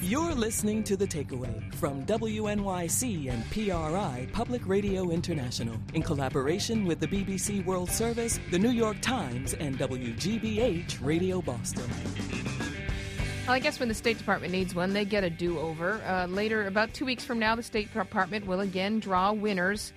You're listening to The Takeaway from WNYC and PRI Public Radio International in collaboration with the BBC World Service, the New York Times, and WGBH Radio Boston. Well, I guess when the State Department needs one, they get a do-over. Later, about 2 weeks from now, the State Department will again draw winners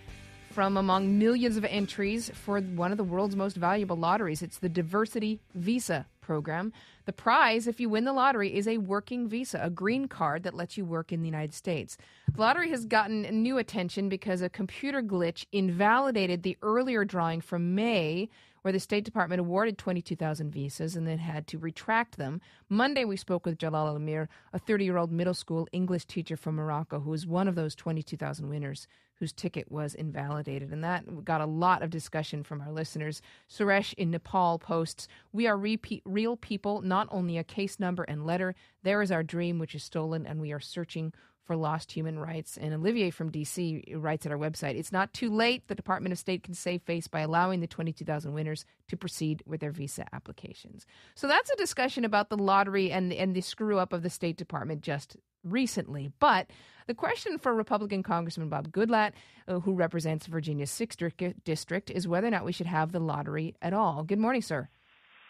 from among millions of entries for one of the world's most valuable lotteries. It's the Diversity Visa program. The prize, if you win the lottery, is a working visa, a green card that lets you work in the United States. The lottery has gotten new attention because a computer glitch invalidated the earlier drawing from May, where the State Department awarded 22,000 visas and then had to retract them. Monday, we spoke with Jalal Al-Amir, a 30-year-old middle school English teacher from Morocco who was one of those 22,000 winners whose ticket was invalidated. And that got a lot of discussion from our listeners. Suresh in Nepal posts, "We are real people, not only a case number and letter. There is our dream, which is stolen, and we are searching for lost human rights." And Olivier from D.C. writes at our website, "It's not too late. The Department of State can save face by allowing the 22,000 winners to proceed with their visa applications." So that's a discussion about the lottery and the screw-up of the State Department just recently. But the question for Republican Congressman Bob Goodlatte, who represents Virginia's 6th District, is whether or not we should have the lottery at all. Good morning, sir.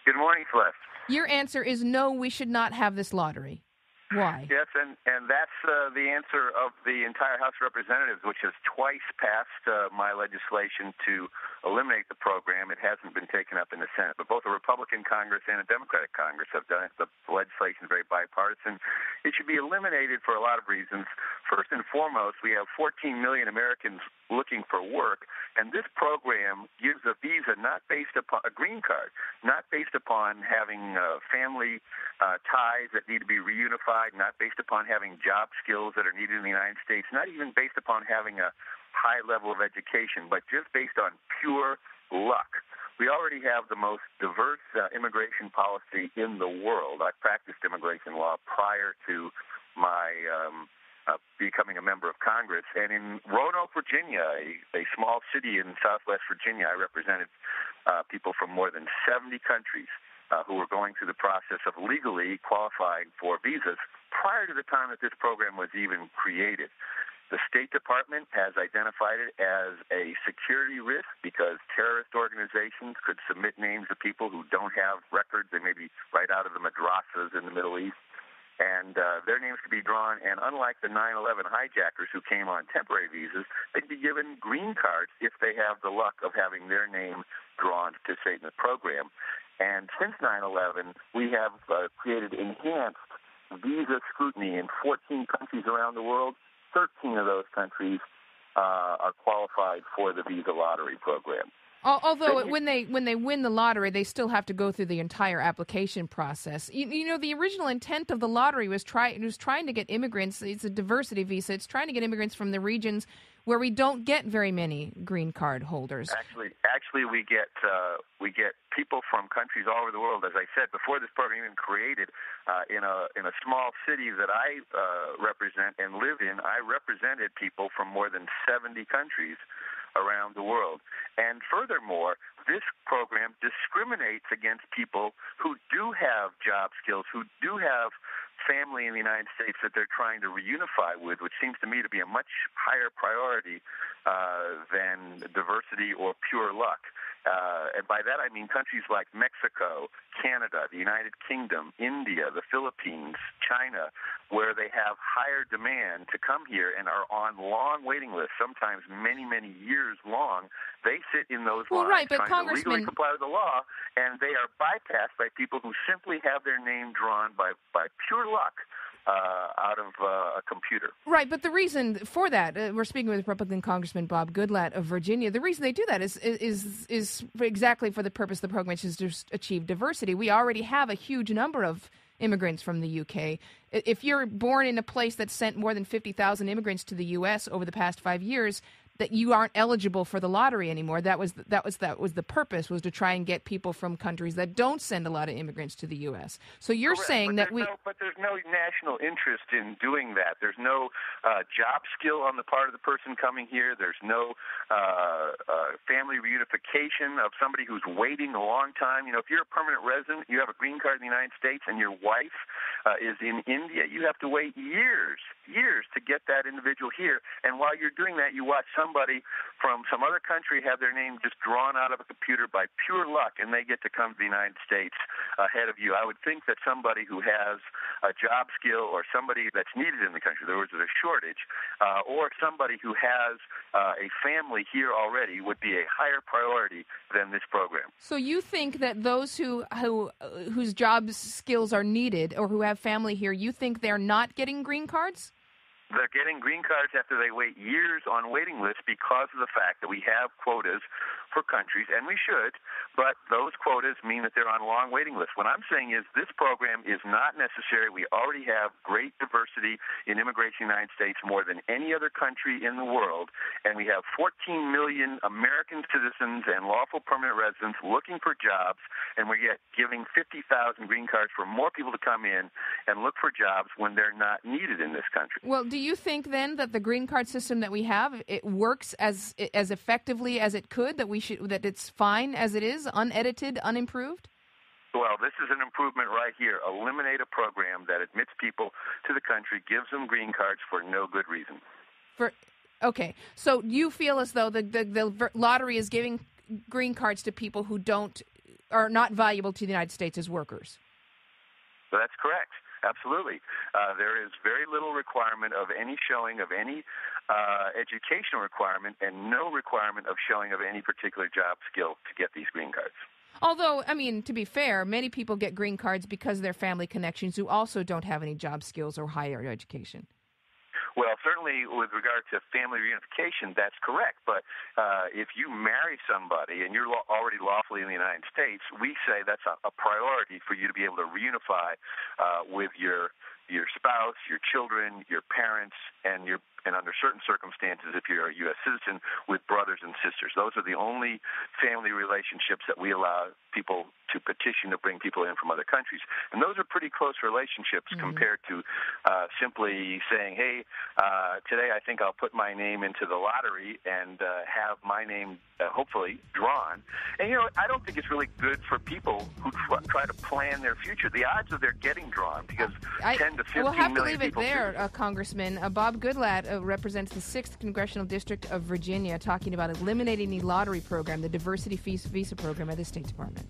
Good morning, Celeste. Your answer is no, we should not have this lottery. Why? Yes, and that's the answer of the entire House of Representatives, which has twice passed my legislation to eliminate the program. It hasn't been taken up in the Senate, but both a Republican Congress and a Democratic Congress have done it. The legislation is very bipartisan. It should be eliminated for a lot of reasons. First and foremost, we have 14 million Americans looking for work, and this program gives a visa not based upon a green card, not based upon having family ties that need to be reunified, not based upon having job skills that are needed in the United States, not even based upon having a high level of education, but just based on pure luck. We already have the most diverse immigration policy in the world. I practiced immigration law prior to my becoming a member of Congress. And in Roanoke, Virginia, a small city in southwest Virginia, I represented people from more than 70 countries who were going through the process of legally qualifying for visas prior to the time that this program was even created. The State Department has identified it as a security risk because terrorist organizations could submit names of people who don't have records. They may be right out of the madrasas in the Middle East. And their names could be drawn, and unlike the 9/11 hijackers who came on temporary visas, they'd be given green cards if they have the luck of having their name drawn to participate in the program. And since 9/11, we have created enhanced visa scrutiny in 14 countries around the world. 13 of those countries are qualified for the visa lottery program. Although when they win the lottery, they still have to go through the entire application process. You know, the original intent of the lottery was trying to get immigrants. It's a diversity visa. It's trying to get immigrants from the regions where we don't get very many green card holders. Actually, we get people from countries all over the world. As I said before, this program even created in a small city that I represent and live in. I represented people from more than 70 countries around the world. And furthermore, this program discriminates against people who do have job skills, who do have family in the United States that they're trying to reunify with, which seems to me to be a much higher priority than diversity or pure luck. And by that I mean countries like Mexico, Canada, the United Kingdom, India, the Philippines, China, where they have higher demand to come here and are on long waiting lists, sometimes many, many years long. They sit in those lines trying to legally comply with the law, and they are bypassed by people who simply have their name drawn by pure luck out of a computer. Right, but the reason for that, we're speaking with Republican Congressman Bob Goodlatte of Virginia, the reason they do that is exactly for the purpose of the program, which is to achieve diversity. We already have a huge number of immigrants from the UK. If you're born in a place that sent more than 50,000 immigrants to the U.S. over the past 5 years, that you aren't eligible for the lottery anymore. That was the purpose, was to try and get people from countries that don't send a lot of immigrants to the U.S. So you're Correct, saying that but there's no national interest in doing that. There's no job skill on the part of the person coming here. There's no family reunification of somebody who's waiting a long time. You know, if you're a permanent resident, you have a green card in the United States, and your wife is in India, you have to wait years to get that individual here. And while you're doing that, you watch somebody from some other country have their name just drawn out of a computer by pure luck, and they get to come to the United States ahead of you. I would think that somebody who has a job skill, or somebody that's needed in the country, there was a shortage, or somebody who has a family here already would be a higher priority than this program. So you think that those whose job skills are needed, or who have family here, you think they're not getting green cards? They're getting green cards after they wait years on waiting lists because of the fact that we have quotas for countries, and we should, but those quotas mean that they're on long waiting lists. What I'm saying is this program is not necessary. We already have great diversity in immigration in the United States, more than any other country in the world, and we have 14 million American citizens and lawful permanent residents looking for jobs, and we're yet giving 50,000 green cards for more people to come in and look for jobs when they're not needed in this country. Well, do you think then that the green card system that we have, it works as effectively as it could, that it's fine as it is, unedited, unimproved? Well, this is an improvement right here. Eliminate a program that admits people to the country, gives them green cards for no good reason. Okay, so you feel as though the lottery is giving green cards to people who are not valuable to the United States as workers? That's correct. Absolutely. There is very little requirement of any showing of any educational requirement, and no requirement of showing of any particular job skill to get these green cards. Although, I mean, to be fair, many people get green cards because of their family connections who also don't have any job skills or higher education. Well, certainly with regard to family reunification, that's correct. But if you marry somebody and you're already lawfully in the United States, we say that's a priority for you to be able to reunify with your spouse, your children, your parents, and under certain circumstances, if you're a U.S. citizen, with brothers and sisters. Those are the only family relationships that we allow people to petition to bring people in from other countries. And those are pretty close relationships compared to simply saying, hey, today I think I'll put my name into the lottery and have my name hopefully drawn. And, I don't think it's really good for people who try to plan their future. The odds of their getting drawn, because 10 to 15 we'll have to million leave it people there, Congressman. Bob Goodlatte represents the 6th Congressional District of Virginia, talking about eliminating the lottery program, the diversity visa program at the State Department.